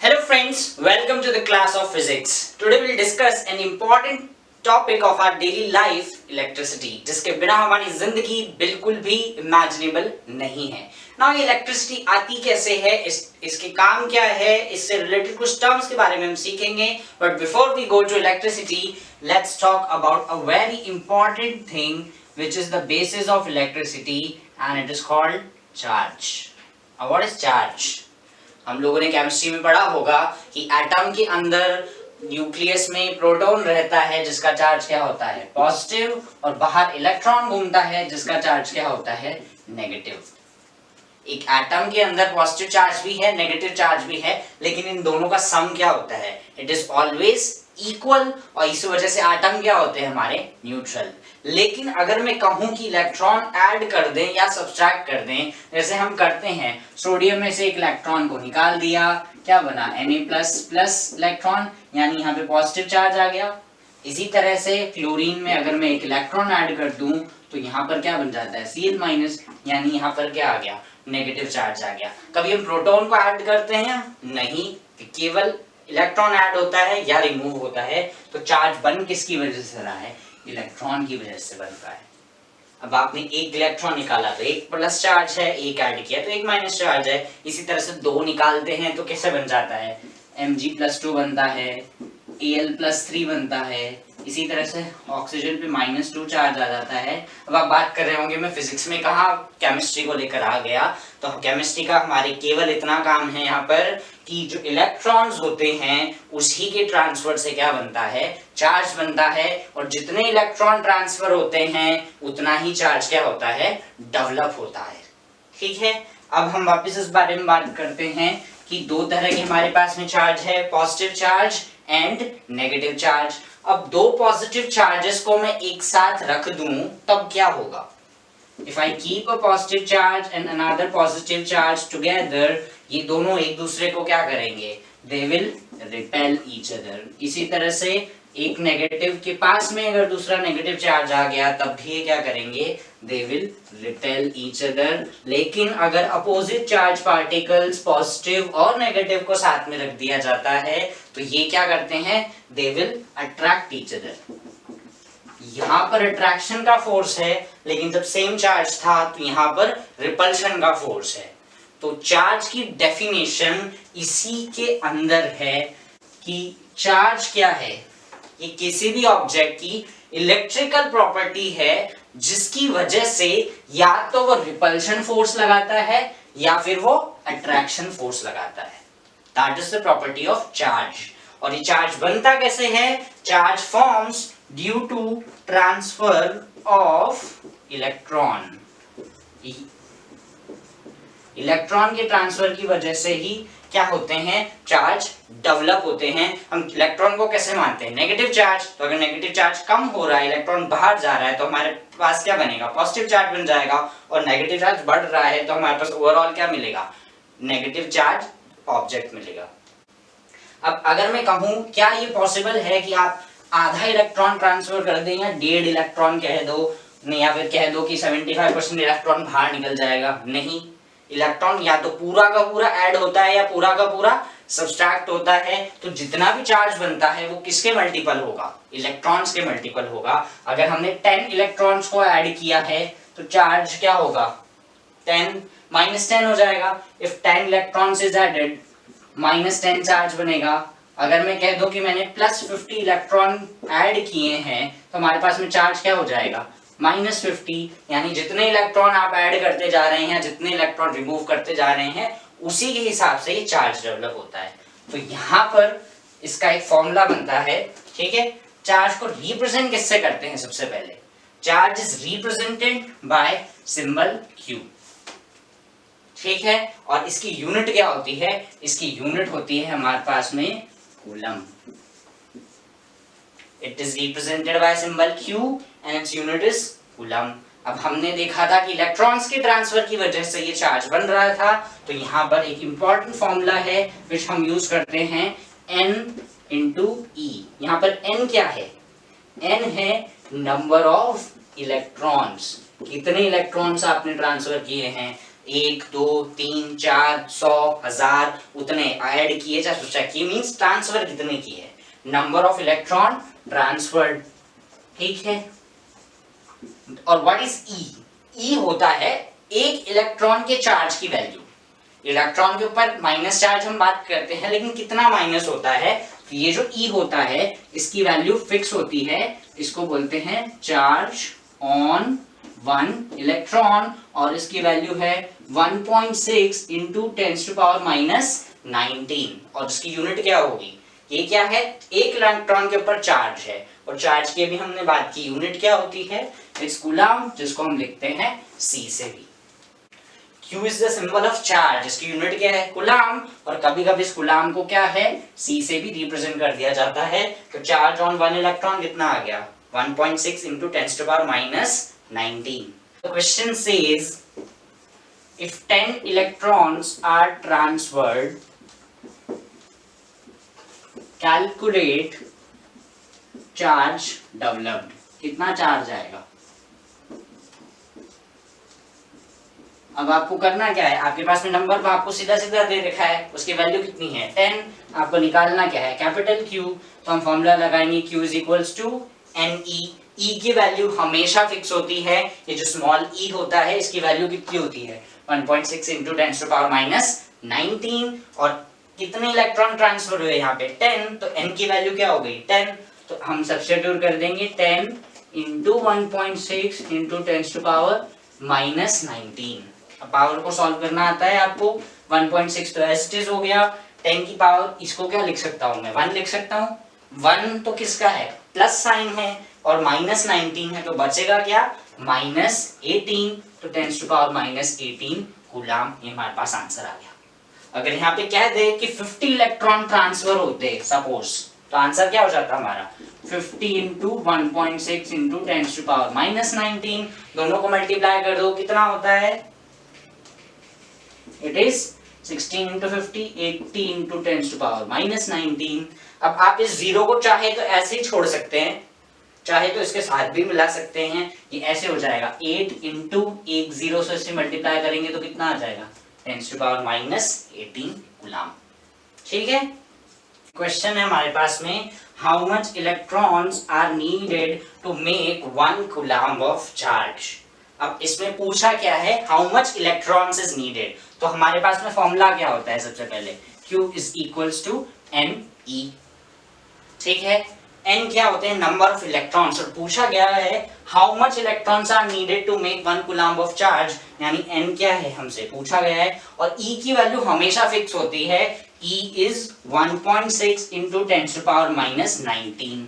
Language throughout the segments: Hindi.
Hello friends, welcome to the class of physics. Today we'll discuss an important topic of our daily life, electricity, जिसके बिना हमारी जिंदगी बिल्कुल भी imaginable नहीं है। Now ये electricity आती कैसे है, इसके काम क्या है, इससे related कुछ terms के बारे में हम सीखेंगे। But before we go to electricity, let's talk about a very important thing which is the basis of electricity and it is called charge. Now what is charge? हम लोगों ने केमिस्ट्री में पढ़ा होगा कि एटम के अंदर न्यूक्लियस में प्रोटॉन रहता है जिसका चार्ज क्या होता है पॉजिटिव, और बाहर इलेक्ट्रॉन घूमता है जिसका चार्ज क्या होता है नेगेटिव। एक एटम के अंदर पॉजिटिव चार्ज भी है, नेगेटिव चार्ज भी है, लेकिन इन दोनों का सम क्या होता है, इट इज ऑलवेज इक्वल, और इस वजह से एटम क्या होते हैं हमारे न्यूट्रल। लेकिन अगर मैं कहूं कि इलेक्ट्रॉन ऐड कर दें या सब्सट्रैक्ट कर दें, जैसे हम करते हैं, सोडियम में से एक इलेक्ट्रॉन को निकाल दिया, क्या बना Na++ इलेक्ट्रॉन, यानी यहाँ पे पॉजिटिव चार्ज आ गया। इसी तरह से क्लोरीन में अगर मैं एक इलेक्ट्रॉन ऐड कर दूं तो यहाँ पर क्या बन जाता है Cl-, यानी यहाँ पर क्या आ गया नेगेटिव चार्ज आ गया। कभी हम प्रोटॉन को ऐड करते हैं नहीं, केवल इलेक्ट्रॉन ऐड होता है या रिमूव होता है। तो चार्ज बन किसकी वजह से रहा है, इलेक्ट्रॉन की वजह से बन रहा है। अब आपने एक इलेक्ट्रॉन निकाला तो एक प्लस चार्ज है, एक ऐड किया तो एक माइनस चार्ज है। इसी तरह से दो निकालते हैं तो कैसे बन जाता है Mg+2 बनता है, Al+3 बनता है। इसी तरह से ऑक्सीजन पे -2 चार्ज आ जाता है। अब आप बात कर रहे होंगे मैं फिजिक्स में कहाँ केमिस्ट्री को लेकर आ गया, तो केमिस्ट्री का हमारे केवल इतना काम है यहाँ पर कि जो इलेक्ट्रॉन्स होते हैं उसी के ट्रांसफर से क्या बनता है चार्ज बनता है, और जितने इलेक्ट्रॉन ट्रांसफर होते हैं उतना ही चार्ज क्या होता है डेवलप होता है। ठीक है, अब हम वापस इस बारे में बात करते हैं कि दो तरह के हमारे पास में चार्ज है, positive charge and negative charge. अब दो पॉजिटिव चार्जेस को मैं एक साथ रख दूं तब क्या होगा, If I keep a positive charge and another positive charge together, ये दोनों एक दूसरे को क्या करेंगे, they will repel each other। इसी तरह से एक नेगेटिव के पास में अगर दूसरा नेगेटिव चार्ज आ गया तब भी ये क्या करेंगे, they will repel each other। लेकिन अगर अपोजिट चार्ज पार्टिकल्स पॉजिटिव और नेगेटिव को साथ में रख दिया जाता है तो ये क्या करते हैं, they will attract each other। यहाँ पर अट्रैक्शन का फोर्स है, लेकिन जब सेम चार्ज था तो यहाँ पर रिपल्शन का फोर्स है। तो चार्ज की डेफिनेशन इसी के अंदर है कि चार्ज क्या है, ये किसी भी ऑब्जेक्ट की इलेक्ट्रिकल प्रॉपर्टी है जिसकी वजह से या तो वो रिपल्शन फोर्स लगाता है या फिर वो अट्रैक्शन फोर्स लगाता है। That is the property of charge. और ये चार्ज बनता कैसे है, charge forms due to transfer of electron. Electron के ट्रांसफर की वजह से ही क्या होते हैं, चार्ज डेवलप होते हैं। हम इलेक्ट्रॉन को कैसे मानते हैं, नेगेटिव चार्ज। तो अगर नेगेटिव चार्ज कम हो रहा है, इलेक्ट्रॉन बाहर जा रहा है, तो हमारे पास क्या बनेगा, पॉजिटिव चार्ज बन जाएगा। और नेगेटिव चार्ज बढ़ रहा है तो हमारे पास ओवरऑल क्या मिलेगा, नेगेटिव चार्ज ऑब्जेक्ट मिलेगा। अब अगर मैं कहूं क्या ये पॉसिबल है कि आप आधा इलेक्ट्रॉन ट्रांसफर कर दें या 1.5 इलेक्ट्रॉन कह दो, या फिर कह दो कि 75% इलेक्ट्रॉन बाहर निकल जाएगा, नहीं। इलेक्ट्रॉन या तो पूरा का पूरा ऐड होता है या पूरा का पूरा सब्सट्रैक्ट होता है। तो जितना भी चार्ज बनता है वो किसके मल्टीपल होगा, इलेक्ट्रॉन्स के मल्टीपल होगा। अगर हमने 10 इलेक्ट्रॉन्स को ऐड किया है तो चार्ज क्या होगा, 10 -10 हो जाएगा। If 10 electrons is added -10 charge बनेगा। अगर मैं कह दूं कि मैंने +50 इलेक्ट्रॉन ऐड किए हैं तो हमारे पास में चार्ज क्या हो जाएगा, -50। यानी जितने इलेक्ट्रॉन आप ऐड करते जा रहे हैं, जितने इलेक्ट्रॉन रिमूव करते जा रहे हैं, उसी के हिसाब से ये चार्ज डेवलप होता है। तो यहाँ पर इसका एक फॉर्मूला बनता है, ठीक है। चार्ज को रिप्रेजेंट किससे करते हैं, सबसे पहले charge is represented by symbol Q, ठीक है। और इसकी यूनिट क्या होती है, इसकी यूनिट होती है हमारे पास में coulomb. It is represented by symbol Q and its unit is coulomb. अब हमने देखा था कि इलेक्ट्रॉन्स के ट्रांसफर की वजह से ये चार्ज बन रहा था। तो यहाँ पर एक इंपॉर्टेंट फॉर्मूला है विच हम यूज करते हैं, N × E। यहाँ पर N क्या है, N है नंबर ऑफ इलेक्ट्रॉन्स, कितने इलेक्ट्रॉन्स आपने ट्रांसफर किए हैं। 1 2 3 4 100 1000 उतने ऐड किए जा सब्ट्रैक्ट किए, मींस ट्रांसफर कितने किए, नंबर ऑफ इलेक्ट्रॉन ट्रांसफर्ड। ठीक है, और व्हाट इज ई? ई होता है एक इलेक्ट्रॉन के चार्ज की वैल्यू। इलेक्ट्रॉन के ऊपर माइनस चार्ज हम बात करते हैं, लेकिन कितना माइनस होता है, तो ये जो ई होता है इसकी वैल्यू फिक्स होती है, इसको बोलते हैं चार्ज ऑन वन इलेक्ट्रॉन, और इसकी वैल्यू है 1.6 इंटू 10⁻⁻19, और इसकी यूनिट क्या होगी, ये क्या है, एक इलेक्ट्रॉन के ऊपर चार्ज है, और चार्ज की भी हमने बात की, यूनिट क्या होती है, इट्स कूलम, जिसको हम लिखते हैं C से भी। Q is the symbol of charge, इसकी यूनिट क्या है, कूलम, और कभी कभी इस कूलम को क्या है, C से भी रिप्रेजेंट कर दिया जाता है। तो चार्ज ऑन वन इलेक्ट्रॉन कितना आ गया, 1.6 into 10⁻⁻19। The question says if 10 electrons are transferred, calculate charge developed। कितना चार्ज आएगा? अब आपको करना क्या है, आपके पास में नंबर को आपको सीधा सीधा दे रखा है, उसकी वैल्यू कितनी है 10, आपको निकालना क्या है कैपिटल Q, तो हम फॉर्मूला लगाएंगे Q is equals to NE। E की वैल्यू हमेशा फिक्स होती है, ये जो स्मॉल e होता है इसकी वैल्यू कितनी होती है 1.6 इंटू 10⁻⁻19, और कितने इलेक्ट्रॉन ट्रांसफर हुए यहाँ पे 10, तो n की वैल्यू क्या हो गई 10, तो हम सब्स्टिट्यूट कर देंगे 10 इंटू 1.6 इंटू 10⁻⁻19। अब पावर को सॉल्व करना आता है आपको, 1.6 तो एज इट इज हो गया, 10 की पावर इसको क्या लिख सकता हूँ मैं 1 लिख सकता हूँ, 1 तो किसका है प्लस साइन है, और -19 है, तो बचेगा क्या -18, तो 10⁻⁻18 कूलम, ये हमारे पास आंसर आ गया। अगर यहाँ पे कह दे कि 50 इलेक्ट्रॉन ट्रांसफर होते सपोज, तो आंसर क्या हो जाता हमारा 50 इंटू 1.6 इंटू 10⁻⁻19, दोनों को मल्टीप्लाई कर दो, कितना होता है, इट इज 16 इंटू 50, 80 इंटू 10⁻⁻19। अब आप इस जीरो को चाहे तो ऐसे ही छोड़ सकते हैं, चाहे तो इसके साथ भी मिला सकते हैं, ये ऐसे हो जाएगा 8 इंटू 1 0 से इसे मल्टीप्लाई करेंगे तो कितना आ जाएगा 10⁻⁻18 कूलम। ठीक है, क्वेश्चन है हमारे पास में, how much electrons are needed to make 1 coulomb of charge. अब इसमें पूछा क्या है, how much electrons is needed, तो हमारे पास में फॉर्मूला क्या होता है, सबसे पहले Q is equals to NE। ठीक है, N क्या होते हैं नंबर ऑफ इलेक्ट्रॉन्स, और पूछा गया है how much electrons are needed to make 1 coulomb of charge, यानी N क्या है हमसे पूछा गया है, और E की वैल्यू हमेशा फिक्स होती है, E इज 1.6 इंटू 10⁻⁻19।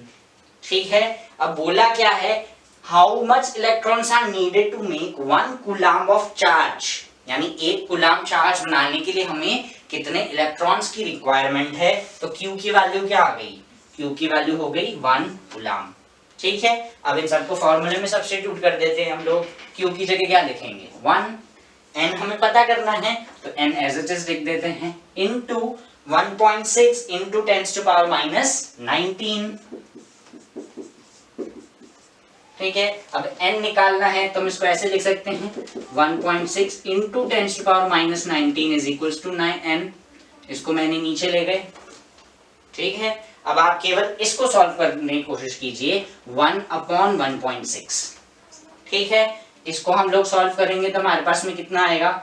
ठीक है, अब बोला क्या है, how much electrons are needed to make 1 coulomb of charge, यानी एक कूलम चार्ज बनाने के लिए हमें कितने इलेक्ट्रॉन्स की रिक्वायरमेंट है, तो Q की वैल्यू क्या आ गई, Q की वैल्यू हो गई 1 कूलम। ठीक है, अब इन सबको फॉर्मूले में सब्स्टिट्यूट कर देते हैं हम लोग, Q की जगह क्या लिखेंगे 1, N हमें पता करना है तो N एज इट इज लिख देते हैं, इनटू 1.6 इंटू 10⁻⁻19। ठीक है, अब n निकालना है तो हम इसको ऐसे लिख सकते हैं 1.6 into 10⁻⁻19 is equals to 9n, इसको मैंने नीचे ले गए। ठीक है, अब आप केवल इसको सॉल्व करने की कोशिश कीजिए 1/1.6। ठीक है, इसको हम लोग सॉल्व करेंगे तो हमारे पास में कितना आएगा,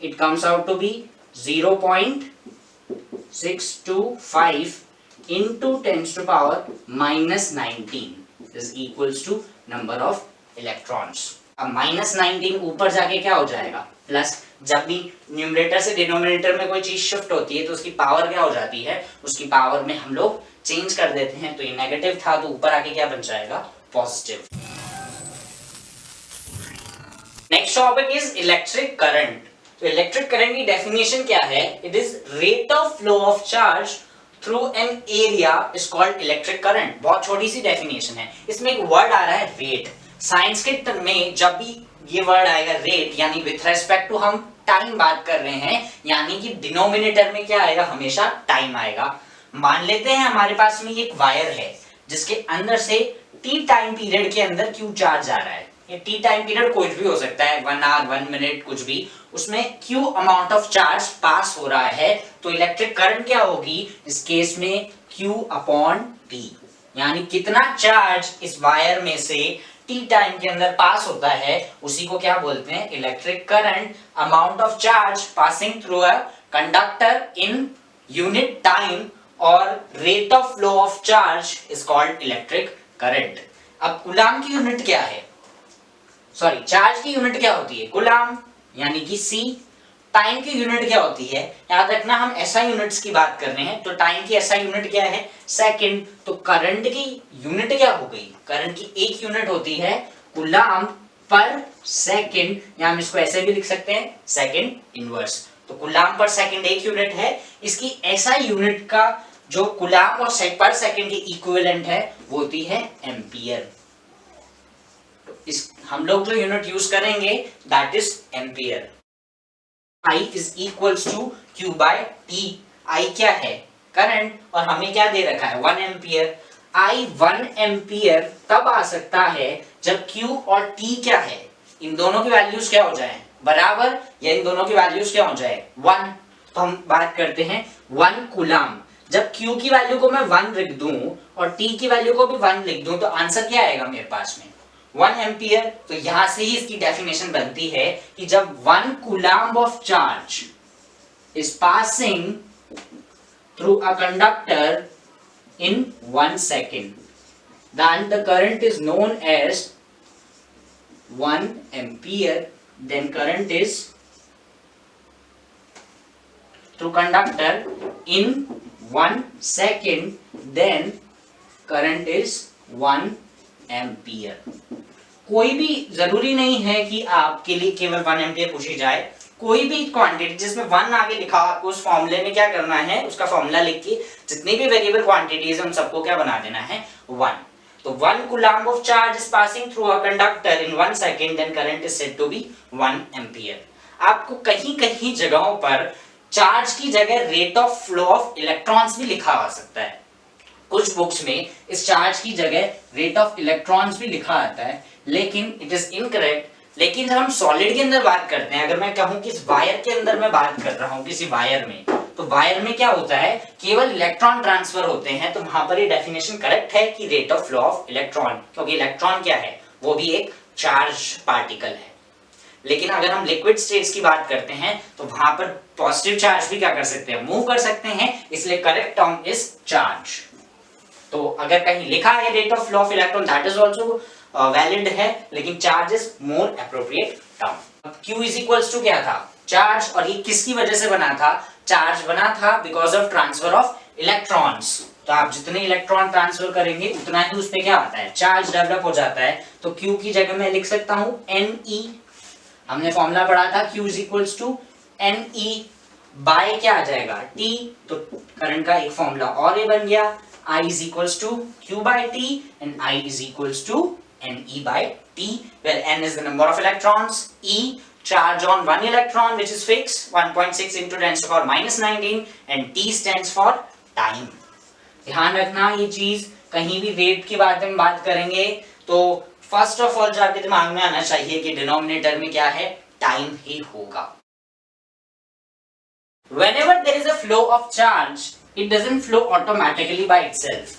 it comes out to be 0.625 into 10⁻⁻19 is equals to number of electrons. अब -19 ऊपर जाके क्या हो जाएगा प्लस, जब भी न्यूमरेटर से डिनोमिनेटर में कोई चीज शिफ्ट होती है तो उसकी पावर क्या हो जाती है, उसकी पावर में हम लोग चेंज कर देते हैं, तो ये नेगेटिव था तो ऊपर आके क्या बन जाएगा positive. Next topic is electric current. तो इलेक्ट्रिक करंट की डेफिनेशन क्या है, it is rate of flow of charge through an area is called electric current. बहुत छोटी सी डेफिनेशन है, इसमें एक वर्ड आ रहा है रेट। साइंस के टर्म में जब भी ये वर्ड आएगा रेट, यानी विथ रेस्पेक्ट टू हम टाइम बात कर रहे हैं, यानी कि डिनोमिनेटर में क्या आएगा हमेशा टाइम आएगा। मान लेते हैं हमारे पास में एक वायर है जिसके अंदर से t टाइम पीरियड के अंदर Q चार्ज आ रहा है, ये टी टाइम पीरियड कुछ भी हो सकता है, 1 आवर 1 मिनट कुछ भी, उसमें क्यू अमाउंट ऑफ चार्ज पास हो रहा है तो इलेक्ट्रिक करंट क्या होगी इस केस में क्यू अपॉन टी, यानी कितना चार्ज इस वायर में से टी टाइम के अंदर पास होता है उसी को क्या बोलते हैं electric current, amount of charge passing through a conductor in unit time और rate of flow of charge is called electric current. अब कूलाम की यूनिट क्या है, सॉरी चार्ज की यूनिट क्या होती है कूलाम यानी कि सी, टाइम की यूनिट क्या होती है, याद रखना हम एसआई यूनिट्स की बात कर रहे हैं तो टाइम की एसआई यूनिट क्या है सेकंड, तो करंट की यूनिट क्या हो गई, करंट की एक यूनिट होती है कूलाम पर सेकंड, या हम इसको ऐसे भी लिख सकते हैं सेकंड इनवर्स, तो कूलाम पर सेकंड एक यूनिट है, इसकी एसआई यूनिट का जो कूलाम और पर सेकंड की इक्विवेलेंट है वो होती है एम्पियर। तो इस हम लोग जो यूनिट यूज करेंगे that is ampere. I is equals to Q by T, I क्या है करंट और हमें क्या दे रखा है 1 एम्पियर, I 1 एम्पियर तब आ सकता है जब Q और T क्या है इन दोनों की वैल्यूज क्या हो जाए बराबर या इन दोनों की वैल्यूज क्या हो जाए 1, तो हम बात करते हैं 1 कूलाम, जब Q की वैल्यू को मैं 1 लिख दूं और T की वैल्यू को भी 1 लिख दूं तो आंसर क्या आएगा मेरे पास में 1 एम्पियर। तो यहां से ही इसकी डेफिनेशन बनती है कि जब 1 coulomb of charge is passing through a conductor in 1 second then the current is known as 1 ampere, then current is through conductor in 1 second, then current is 1 ampere. कोई भी जरूरी नहीं है कि आपके लिए केवल 1 एम्पियर पूछी जाए, कोई भी क्वांटिटी जिसमें 1 आगे लिखा हो आपको उस फॉर्मूले में क्या करना है उसका फॉर्मूला लिख के जितनी भी वेरिएबल क्वांटिटीज है उन सबको क्या बना देना है 1। तो 1 coulomb of charge is passing through a conductor in 1 second then current is said to be 1 ampere. आपको कहीं कहीं जगहों पर चार्ज की जगह rate of flow of electrons भी लिखा आ सकता है, कुछ बुक्स में इस चार्ज की जगह रेट ऑफ इलेक्ट्रॉन्स भी लिखा आता है लेकिन इट इज इनकरेक्ट। लेकिन जब हम सॉलिड के अंदर बात करते हैं, अगर मैं कहूं कि इस वायर के अंदर मैं बात कर रहा हूं किसी वायर में, तो वायर में क्या होता है केवल इलेक्ट्रॉन ट्रांसफर होते हैं, तो वहां पर ये डेफिनेशन करेक्ट है कि rate of flow of electron, क्योंकि इलेक्ट्रॉन क्या है वो भी एक चार्ज पार्टिकल है। लेकिन अगर हम लिक्विड स्टेट्स की बात करते हैं तो वहां पर पॉजिटिव चार्ज भी क्या कर सकते हैं मूव कर सकते हैं, इसलिए करेक्ट टर्म इज चार्ज। तो अगर कहीं लिखा है rate of flow of electron that is also valid है, लेकिन charge is more appropriate term. Q is equals to क्या था चार्ज, और ये किसकी वजह से बना था, चार्ज बना था because of transfer of electrons. तो आप जितने इलेक्ट्रॉन ट्रांसफर करेंगे उतना ही उसपे क्या आता है चार्ज डेवलप हो जाता है। तो Q की जगह मैं लिख सकता हूं Ne, हमने फॉर्मूला पढ़ा था Q is equals to Ne by क्या आ जाएगा T, तो करंट का एक फॉर्मूला और ये बन गया I is equals to Q by T and I is equals to Ne by T, where N is the number of electrons, E charge on one electron which is fixed 1.6 into 10 to the power minus 19 and T stands for time। ध्यान रखना ये चीज, कहीं भी रेट की बात में बात करेंगे तो फर्स्ट ऑफ ऑल जो आपके दिमाग में आना चाहिए कि डिनोमिनेटर में क्या है टाइम ही होगा। Whenever there is a flow of charge, it doesn't flow automatically by itself.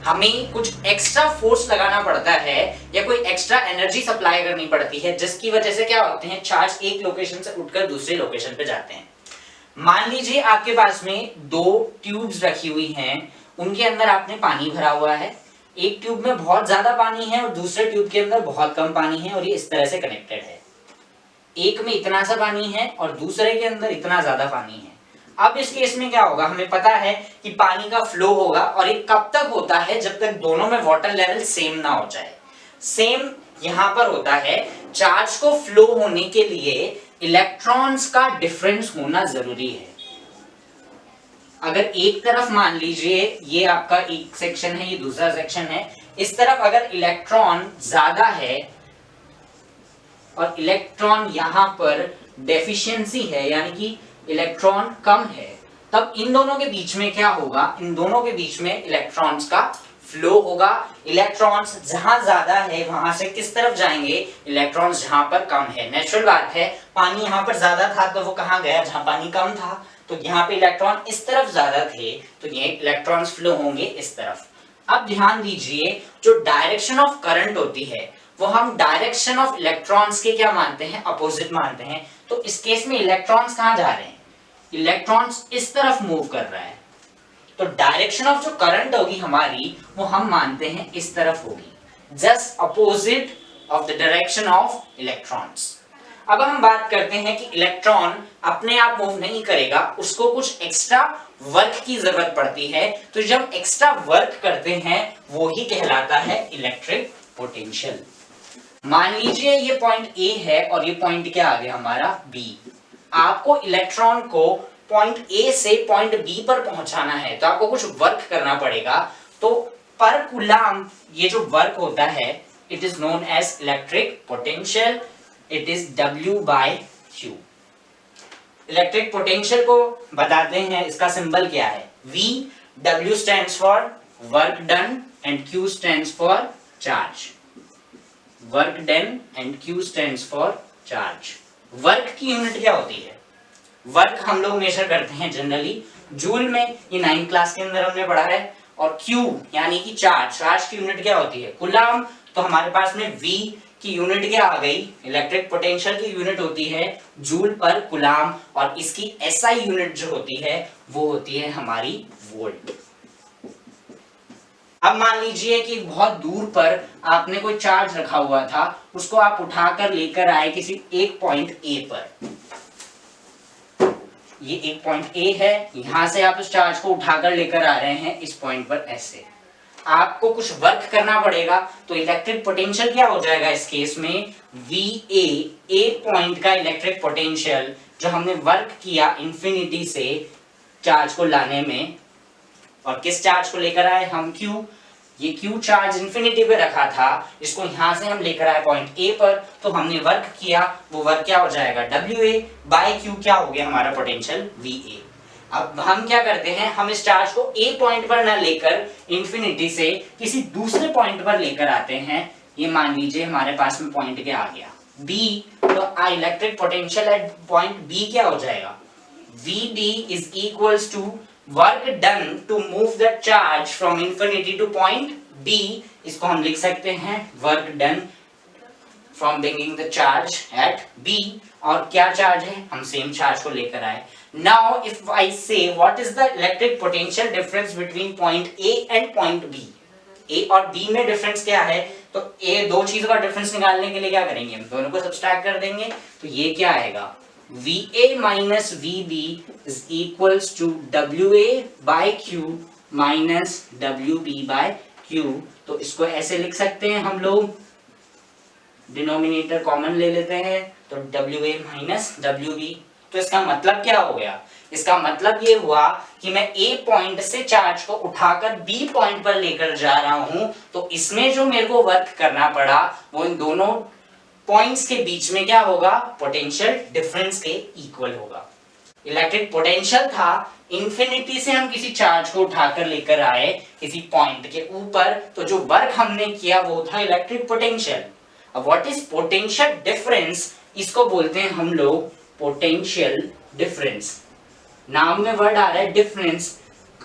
हमें कुछ एक्स्ट्रा फोर्स लगाना पड़ता है या कोई एक्स्ट्रा एनर्जी सप्लाई करनी पड़ती है जिसकी वजह से क्या होते हैं चार्ज एक लोकेशन से उठकर दूसरे लोकेशन पे जाते हैं। मान लीजिए आपके पास में 2 ट्यूब्स रखी हुई हैं, उनके अंदर आपने पानी भरा हुआ है, एक ट्यूब में बहुत ज्यादा पानी है और दूसरे ट्यूब के अंदर बहुत कम पानी है और ये इस तरह से कनेक्टेड है। एक में इतना सा पानी है और दूसरे के अंदर इतना ज्यादा पानी है। अब इस केस में क्या होगा, हमें पता है कि पानी का फ्लो होगा और ये कब तक होता है जब तक दोनों में वाटर लेवल सेम ना हो जाए। सेम यहां पर होता है, चार्ज को फ्लो होने के लिए इलेक्ट्रॉन्स का डिफरेंस होना जरूरी है। अगर एक तरफ मान लीजिए ये आपका एक सेक्शन है, ये दूसरा सेक्शन है, इस तरफ अगर इलेक्ट्रॉन ज्यादा है और इलेक्ट्रॉन यहां पर डेफिशिएंसी है यानी कि इलेक्ट्रॉन कम है, तब इन दोनों के बीच में क्या होगा, इन दोनों के बीच में इलेक्ट्रॉन्स का फ्लो होगा, इलेक्ट्रॉन्स जहां ज्यादा है वहां से किस तरफ जाएंगे, इलेक्ट्रॉन्स जहां पर कम है। नेचुरल बात है, पानी यहां पर ज्यादा था तो वो कहां गया, जहां पानी कम था, तो यहाँ पे इलेक्ट्रॉन इस तरफ ज्यादा थे तो ये इलेक्ट्रॉन्स फ्लो होंगे इस तरफ। अब ध्यान दीजिए, जो डायरेक्शन ऑफ करंट होती है वो हम डायरेक्शन ऑफ इलेक्ट्रॉन्स के क्या मानते हैं, अपोजिट मानते हैं। तो इस केस में इलेक्ट्रॉन्स कहां जा रहे हैं, इलेक्ट्रॉन्स इस तरफ मूव कर रहा है, तो डायरेक्शन ऑफ जो करंट होगी हमारी वो हम मानते हैं इस तरफ होगी, just opposite of the direction of electrons. अब हम बात करते हैं कि इलेक्ट्रॉन अपने आप मूव नहीं करेगा, उसको कुछ एक्स्ट्रा वर्क की जरूरत पड़ती है, तो जब एक्स्ट्रा वर्क करते हैं वो ही कहलाता है इलेक्ट्रिक पोटेंशियल। मान लीजिए ये पॉइंट ए है और ये पॉइंट क्या आ गया हमारा बी। आपको इलेक्ट्रॉन को पॉइंट ए से पॉइंट बी पर पहुंचाना है तो आपको कुछ वर्क करना पड़ेगा, तो पर कूलम्ब ये जो वर्क होता है it is known as electric potential, it is W by Q। Electric potential को बताते हैं, इसका सिंबल क्या है V। W stands for work done and Q stands for charge। Work done and Q stands for charge। Work की यूनिट क्या होती है, वर्क हम लोग मेजर करते हैं जनरली जूल में, ये 9th क्लास के अंदर हमने पढ़ा है। और Q यानी कि चार्ज, चार्ज की यूनिट क्या होती है कूलम्ब, तो हमारे पास में V की यूनिट क्या आ गई, इलेक्ट्रिक पोटेंशियल की यूनिट होती है जूल पर कूलम्ब, और इसकी SI यूनिट जो होती है वो होती है हमारी वोल्ट। अब मान लीजिए कि बहुत दूर पर आपने कोई चार्ज रखा हुआ था, उसको आप उठाकर लेकर आए किसी एक पॉइंट ए पर, ये एक पॉइंट ए है, यहां से आप उस चार्ज को उठाकर लेकर आ रहे हैं इस पॉइंट पर ऐसे, आपको कुछ वर्क करना पड़ेगा, तो इलेक्ट्रिक पोटेंशियल क्या हो जाएगा इस केस में VA, ए पॉइंट का इलेक्ट्रिक पोटेंशियल जो हमने वर्क किया इंफिनिटी से चार्ज को लाने में, और किस चार्ज को लेकर आए हम Q, ये Q चार्ज इंफिनिटी पे रखा था, इसको यहां से हम लेकर आए पॉइंट A पर, तो हमने वर्क किया, वो वर्क क्या हो जाएगा WA by Q, क्या हो गया हमारा पोटेंशियल VA। अब हम क्या करते हैं, हम इस चार्ज को A पॉइंट पर ना लेकर इंफिनिटी से किसी दूसरे पॉइंट पर लेकर आते हैं, ये मान लीजिए हमारे पास में पॉइंट क्या आ गया B, तो electric potential at point B क्या हो जाएगा VB is equals to work done to move the charge from infinity to point B, इसको हम लिख सकते हैं work done from bringing the charge at B, और क्या चार्ज है, हम सेम चार्ज को लेकर आए। Now if I say what is the electric potential difference between point A and point B, A और B में डिफरेंस क्या है, तो A दो चीजों का डिफरेंस निकालने के लिए क्या करेंगे, हम दोनों को सब्सट्रैक्ट कर देंगे, तो ये क्या आएगा VA minus VB is equals to WA by Q minus WB by Q। तो इसको ऐसे लिख सकते हैं हम लोग, डिनोमिनेटर कॉमन ले लेते हैं, तो WA minus WB। तो इसका मतलब क्या हो गया, इसका मतलब ये हुआ कि मैं A पॉइंट से चार्ज को उठाकर B पॉइंट पर लेकर जा रहा हूं, तो इसमें जो मेरे को वर्क करना पड़ा वो इन दोनों पॉइंट्स के बीच में क्या होगा, पोटेंशियल डिफरेंस के इक्वल होगा। इलेक्ट्रिक पोटेंशियल था, इंफिनिटी से हम किसी चार्ज को उठाकर लेकर आए किसी पॉइंट के ऊपर, तो जो वर्क हमने किया वो था इलेक्ट्रिक पोटेंशियल। अब व्हाट इज पोटेंशियल डिफरेंस, इसको बोलते हैं हम लोग पोटेंशियल डिफरेंस। नाम में वर्ड आ रहा है डिफरेंस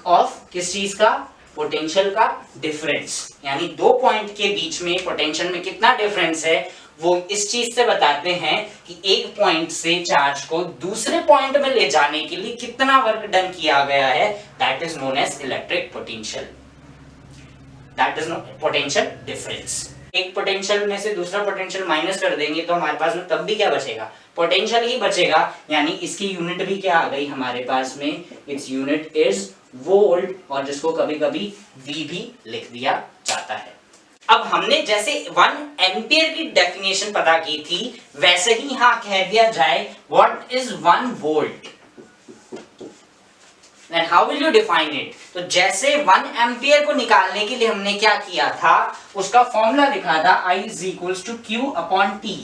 ऑफ किस चीज का, पोटेंशियल का डिफरेंस, यानी दो पॉइंट के बीच में पोटेंशियल में कितना डिफरेंस है वो इस चीज से बताते हैं कि एक पॉइंट से चार्ज को दूसरे पॉइंट में ले जाने के लिए कितना वर्क डन किया गया है, that is known as electric potential, that is potential difference. एक पोटेंशियल में से दूसरा पोटेंशियल माइनस कर देंगे तो हमारे पास में तब भी क्या बचेगा, पोटेंशियल ही बचेगा, यानी इसकी यूनिट भी क्या आ गई हमारे पास में, इट्स यूनिट इज वोल्ट, और जिसको कभी कभी V भी लिख दिया जाता है। अब हमने जैसे 1 एम्पियर की डेफिनेशन पता की थी, वैसे ही यहां कह दिया जाए what is 1 volt, then how will you define it। तो जैसे 1 एम्पियर को निकालने के लिए हमने क्या किया था, उसका फॉर्मूला लिखा था I is equals to Q upon T,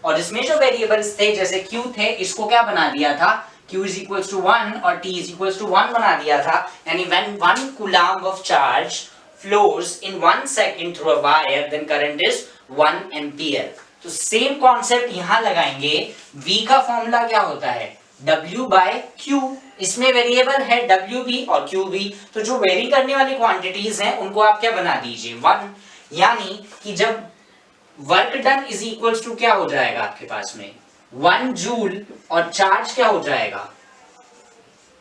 और इसमें जो वेरिएबल्स थे जैसे Q थे, इसको क्या बना दिया था, Q is equals to 1 और T is equals to 1 बना दिया था, यानी when 1 coulomb of charge flows in 1 second through a wire, then current is 1 ampere. तो सेम कॉन्सेप्ट यहां लगाएंगे. V का फॉर्मूला क्या होता है? W by Q. इसमें वेरिएबल है W भी और Q भी, तो जो वेरी करने वाली क्वांटिटीज हैं उनको आप क्या बना दीजिए 1. यानी कि जब work done is equals to क्या हो जाएगा आपके पास में 1 जूल और चार्ज क्या हो जाएगा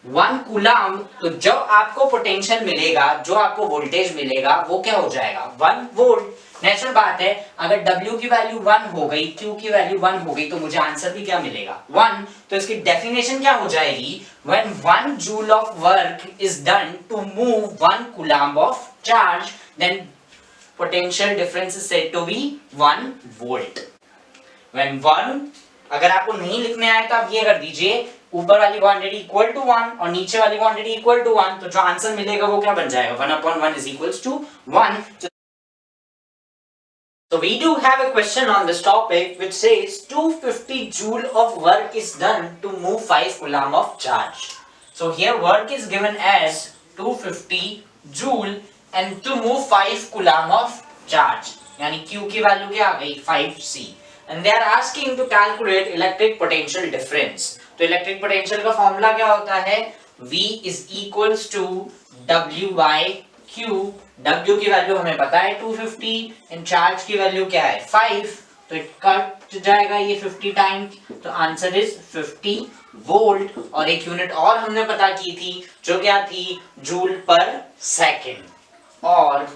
1 कूलाम. तो जब आपको पोटेंशियल मिलेगा, जो आपको वोल्टेज मिलेगा वो क्या हो जाएगा 1 वोल्ट. नेचुरल बात है, अगर W की वैल्यू 1 हो गई, Q की वैल्यू 1 हो गई, तो मुझे आंसर भी क्या मिलेगा 1. तो इसकी डेफिनेशन क्या हो जाएगी? When 1 joule of work is done to move 1 coulomb of charge, then potential difference is said to be 1 volt. When 1, अगर आपको नहीं लिखने आए तो आप ये कर दीजिए, ऊपर वाली क्वांटिटी इक्वल टू 1 और नीचे वाली क्वांटिटी इक्वल टू 1, तो जो आंसर मिलेगा वो क्या बन जाएगा 1/1 is equals to 1. So we do have a question on this topic which says 250 joule of work is done to move 5 coulomb of charge. So here work is given as 250 joule and to move 5 coulomb of charge, यानी Q की वैल्यू क्या आ गई 5C, and they are asking to calculate electric potential difference. तो इलेक्ट्रिक पोटेंशियल का फॉर्मूला क्या होता है? V is equals to W by Q. W की वैल्यू हमें पता है 250 एंड चार्ज की वैल्यू क्या है 5, तो इट कट जाएगा ये 50 टाइम, तो आंसर इज 50 वोल्ट. और एक यूनिट और हमने पता की थी जो क्या थी जूल पर सेकंड, और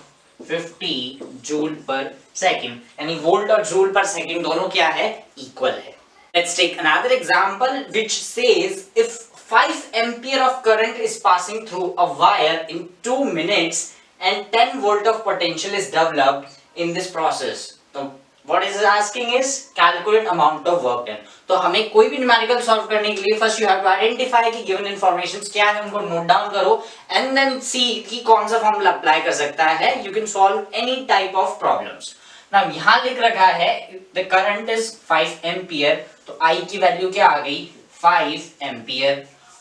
50 जूल पर सेकंड, यानी वोल्ट और जूल पर सेकंड दोनों क्या है इक्वल है. Let's take another example which says if 5 ampere of current is passing through a wire in 2 minutes and 10 volt of potential is developed in this process. So what is asking is calculate amount of work done. तो हमें कोई भी न्यूमेरिकल सॉल्व करने के लिए first you have to identify कि गिवन इन्फॉर्मेशंस क्या है, उनको नोट डाउन करो एंड देन सी कि कौन सा फॉर्मूला अप्लाई कर सकता है. You can solve any type of problems. Now यहां लिख रखा है the current is 5 ampere, तो I की वैल्यू क्या आ गई 5 ampere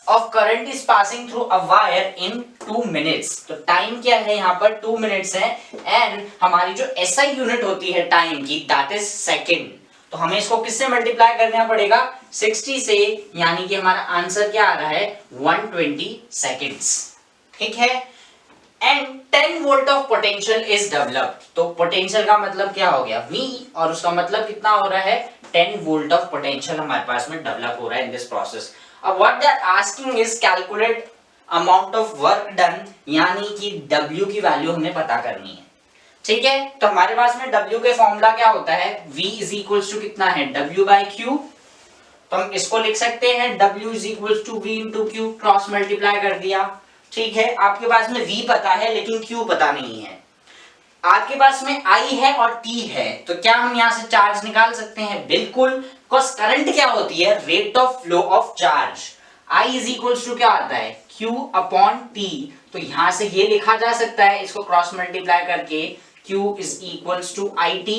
of current is passing through a wire in 2 minutes. तो टाइम क्या है यहाँ पर 2 minutes है, एंड हमारी जो SI यूनिट होती है टाइम की that is second. तो हमें इसको किससे मल्टीप्लाई करना पड़ेगा 60 से, यानी कि हमारा आंसर क्या आ रहा है 120 seconds. ठीक है. And 10 volt of potential is developed. तो पोटेंशियल का मतलब क्या हो गया V, और उसका मतलब कितना हो रहा है 10 वोल्ट ऑफ पोटेंशियल हमारे पास में डेवलप हो रहा है इन दिस प्रोसेस. अब what they are asking is calculate amount of work done, यानी कि W की वैल्यू हमें पता करनी है. ठीक है, तो हमारे पास में W के फॉर्मूला क्या होता है V इज इक्वल्स टू कितना है W बाय Q. तो हम इसको लिख सकते हैं W is equals to V into Q, cross multiply कर दिया. ठीक है, आपके पास में V पता है लेकिन Q पता नहीं है. आपके पास में I है और T है, तो क्या हम यहां से चार्ज निकाल सकते हैं? बिल्कुल, बिकॉज़ करंट क्या होती है rate of flow of charge. I is equals to क्या आता है Q अपॉन T. तो यहां से ये लिखा जा सकता है इसको क्रॉस मल्टीप्लाई करके Q is equals to IT.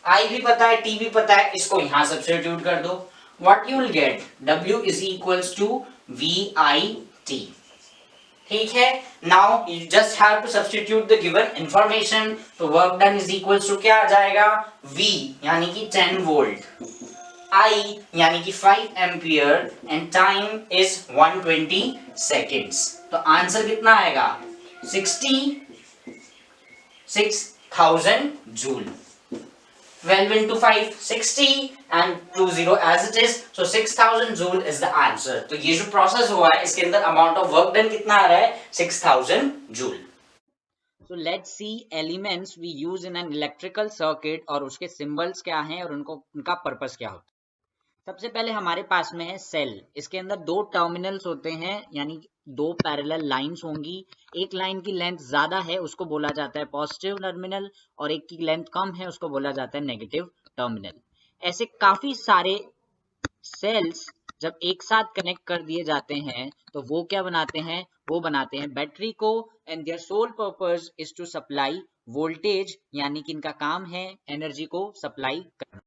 I भी पता है T भी पता है, इसको यहां सब्स्टिट्यूट कर दो. What you will get W is equals to VIT. ठीक है, now you just have to substitute the given information. तो work done is equals to क्या आ जाएगा V यानी कि 10 वोल्ट, I यानी कि 5 ampere and time is 120 seconds. तो आंसर कितना आएगा 66,000 joule. 12 into 5 60 and 20 as it is, so 6000 joule is the answer. तो ये जो प्रोसेस हुआ है इसके अंदर अमाउंट ऑफ वर्क डन कितना आ रहा है 6000 joule. So let's see elements we use in an electrical circuit और उसके symbols क्या हैं और उनका पर्पस क्या होता है. सबसे पहले हमारे पास में है सेल. इसके अंदर दो टर्मिनल्स होते हैं, यानी दो पैरेलल लाइंस होंगी. एक लाइन की लेंथ ज्यादा है उसको बोला जाता है पॉजिटिव टर्मिनल, और एक की लेंथ कम है उसको बोला जाता है नेगेटिव टर्मिनल. ऐसे काफी सारे सेल्स जब एक साथ कनेक्ट कर दिए जाते हैं तो वो क्या बनाते हैं, वो बनाते हैं बैटरी को. And their sole purpose is to supply voltage, यानी कि इनका काम है एनर्जी को सप्लाई करना.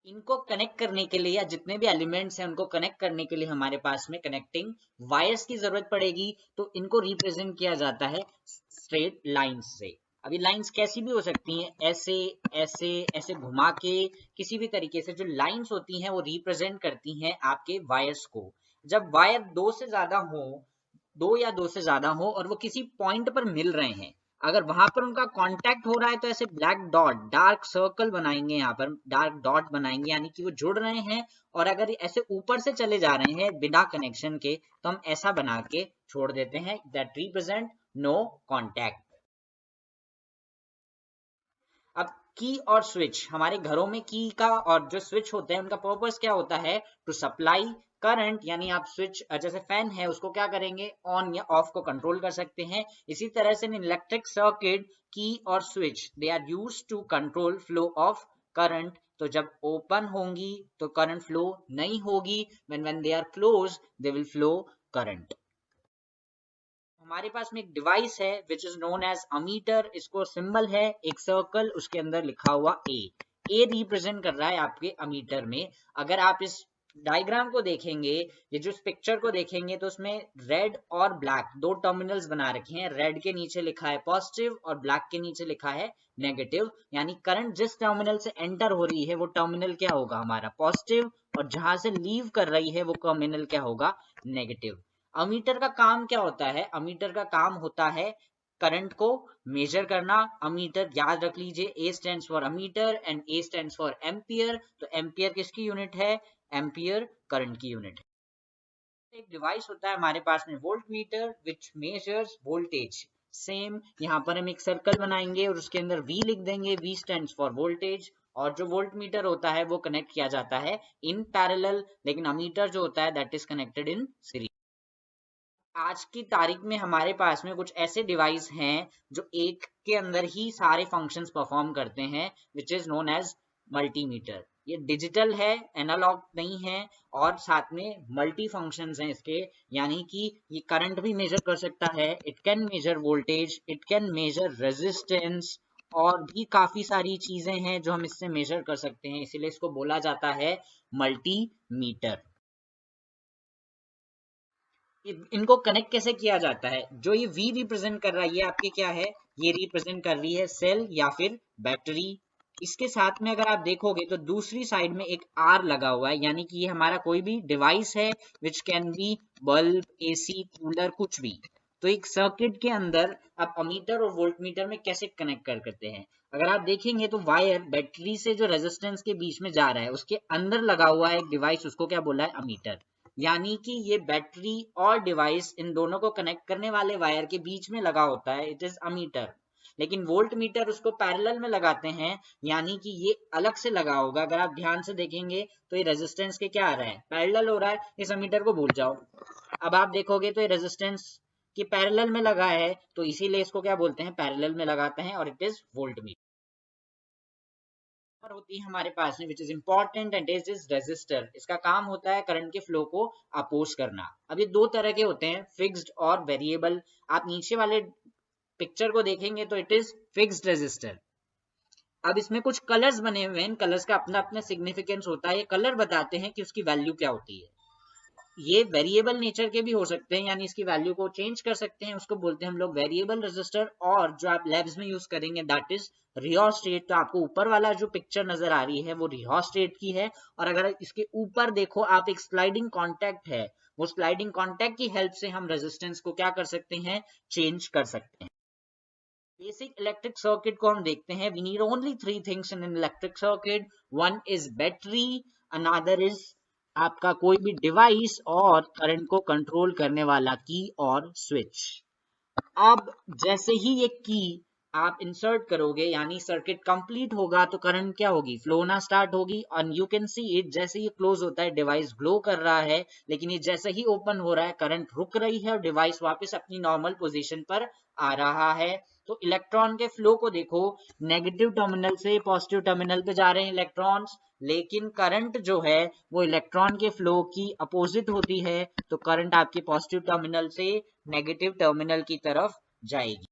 इनको कनेक्ट करने के लिए या जितने भी एलिमेंट्स हैं उनको कनेक्ट करने के लिए हमारे पास में कनेक्टिंग वायर्स की जरूरत पड़ेगी। तो इनको रिप्रेजेंट किया जाता है स्ट्रेट लाइंस से। अभी लाइंस कैसी भी हो सकती हैं, ऐसे ऐसे ऐसे घुमा के, किसी भी तरीके से जो लाइंस होती हैं वो रिप्रेजेंट करती हैं आपके वायर्स को। जब वायर दो या दो से ज्यादा हो और वो किसी पॉइंट पर मिल रहे हैं, अगर वहां पर उनका कांटेक्ट हो रहा है तो ऐसे ब्लैक डॉट, डार्क सर्कल बनाएंगे, यहाँ पर डार्क डॉट बनाएंगे, यानी कि वो जुड़ रहे हैं। और अगर ऐसे ऊपर से चले जा रहे हैं बिना कनेक्शन के तो हम ऐसा बना के छोड़ देते हैं, दैट रिप्रेजेंट नो कांटेक्ट। अब की और स्विच, हमारे घरों में की का और जो स्विच होते हैं उनका पर्पस क्या होता है, टू सप्लाई करंट। यानी आप स्विच जैसे फैन है उसको क्या करेंगे, ऑन या ऑफ को कंट्रोल कर सकते हैं। इसी तरह से इलेक्ट्रिक सर्किट, की और switch, they are used to control flow of current. तो जब ओपन होंगी तो करंट फ्लो नहीं होगी, when they are closed they will flow current। हमारे पास में एक डिवाइस है which is known as ammeter. इसको सिंबल है एक सर्कल, उसके अंदर लिखा हुआ ए रिप्रेजेंट कर रहा है आपके अमीटर में। अगर आप इस डायग्राम को देखेंगे, ये जो इस पिक्चर को देखेंगे तो उसमें रेड और ब्लैक दो टर्मिनल्स बना रखे हैं। रेड के नीचे लिखा है पॉजिटिव और ब्लैक के नीचे लिखा है नेगेटिव। यानी करंट जिस टर्मिनल से एंटर हो रही है वो टर्मिनल क्या होगा, हमारा पॉजिटिव, और जहां से लीव कर रही है वो टर्मिनल क्या होगा, नेगेटिव। अमीटर का काम क्या होता है, अमीटर का काम होता है करंट को मेजर करना। अमीटर याद रख लीजिए, ए stands for ammeter and A stands for ampere. तो एम्पियर किसकी यूनिट है, एम्पियर करंट की यूनिट है। एक डिवाइस होता है हमारे पास में वोल्ट मीटर विच मेजर्स वोल्टेज। सेम यहाँ पर हम एक सर्कल बनाएंगे और उसके अंदर V लिख देंगे, V स्टैंड्स फॉर वोल्टेज। और जो वोल्ट मीटर होता है वो कनेक्ट किया जाता है इन पैरेलल, लेकिन अमीटर जो होता है that is connected in series. आज की तारीख में हमारे पास में कुछ ऐसे डिवाइस हैं जो एक के अंदर ही सारे फंक्शंस परफॉर्म करते हैं, which is known as multimeter. ये डिजिटल है, एनालॉग नहीं है, और साथ में मल्टी फंक्शंस हैं इसके। यानी कि ये करंट भी मेजर कर सकता है, it can measure voltage, it can measure resistance, और भी काफी सारी चीजें हैं जो हम इससे मेजर कर सकते हैं, इसीलिए इसको बोला जाता है मल्टीमीटर। इनको कनेक्ट कैसे किया जाता है, जो ये V रिप्रेजेंट कर रहा है ये आपके क्या है, ये रिप्रेजेंट कर रही है सेल या फिर बैटरी। इसके साथ में अगर आप देखोगे तो दूसरी साइड में एक R लगा हुआ है, यानी कि ये हमारा कोई भी डिवाइस है which can be bulb, AC, cooler, कुछ भी। तो एक सर्किट के अंदर आप अमीटर और वोल्टमीटर में कैसे कनेक्ट करते हैं, अगर आप देखेंगे तो वायर बैटरी से जो रेजिस्टेंस के बीच में जा रहा है उसके अंदर लगा हुआ है एक डिवाइस, उसको क्या बोला है, अमीटर। यानी कि ये बैटरी और डिवाइस इन दोनों को कनेक्ट करने वाले वायर के बीच में लगा होता है, इट इज अमीटर। लेकिन वोल्ट मीटर उसको पैरेलल में लगाते हैं, यानी कि ये अलग से लगा होगा। अगर आप ध्यान से देखेंगे तो ये रेजिस्टेंस के क्या आ रहा है, पैरेलल हो रहा है। इस अमीटर को भूल जाओ, अब आप देखोगे तो ये रेजिस्टेंस की पैरेलल में लगा है, तो इसीलिए इसको क्या बोलते हैं, पैरेलल में लगाते हैं, और इट इज वोल्ट मीटर। होती है हमारे पास में which is important and is resistor. इसका काम होता है करंट के फ्लो को अपोज करना। अब ये दो तरह के होते हैं, फिक्स्ड और वेरिएबल। आप नीचे वाले पिक्चर को देखेंगे तो इट इज फिक्स्ड रेजिस्टर। अब इसमें कुछ कलर्स बने हुए हैं, इन कलर्स का अपना अपना सिग्निफिकेंस होता है, ये कलर बताते हैं कि उसकी वैल्यू क्या होती है। ये वेरिएबल नेचर के भी हो सकते हैं, यानी इसकी वैल्यू को चेंज कर सकते हैं, उसको बोलते हैं हम लोग वेरिएबल रेजिस्टर। और जो आप लैब्स में यूज करेंगे दैट इज रियोस्टेट। तो आपको ऊपर वाला जो पिक्चर नजर आ रही है वो रियोस्टेट की है, और अगर इसके ऊपर देखो आप, एक स्लाइडिंग कॉन्टैक्ट है, वो स्लाइडिंग कॉन्टैक्ट की हेल्प से हम रेजिस्टेंस को क्या कर सकते हैं, चेंज कर सकते हैं। बेसिक इलेक्ट्रिक सर्किट को हम देखते हैं, we need only three things in electric circuit. One is battery, another is आपका कोई भी डिवाइस, और करंट को कंट्रोल करने वाला की और स्विच। अब जैसे ही ये की आप इंसर्ट करोगे, यानी सर्किट कंप्लीट होगा, तो करंट क्या होगी, फ्लो होना स्टार्ट होगी। और यू कैन सी इट, जैसे ये क्लोज होता है डिवाइस ग्लो कर रहा है, लेकिन ये जैसे ही ओपन हो रहा है करंट रुक रही है और डिवाइस वापस अपनी नॉर्मल पोजीशन पर आ रहा है। तो इलेक्ट्रॉन के फ्लो को देखो, नेगेटिव टर्मिनल से पॉजिटिव टर्मिनल पे जा रहे हैं इलेक्ट्रॉन्स, लेकिन करंट जो है वो इलेक्ट्रॉन के फ्लो की अपोजिट होती है। तो करंट आपके पॉजिटिव टर्मिनल से नेगेटिव टर्मिनल की तरफ जाएगी।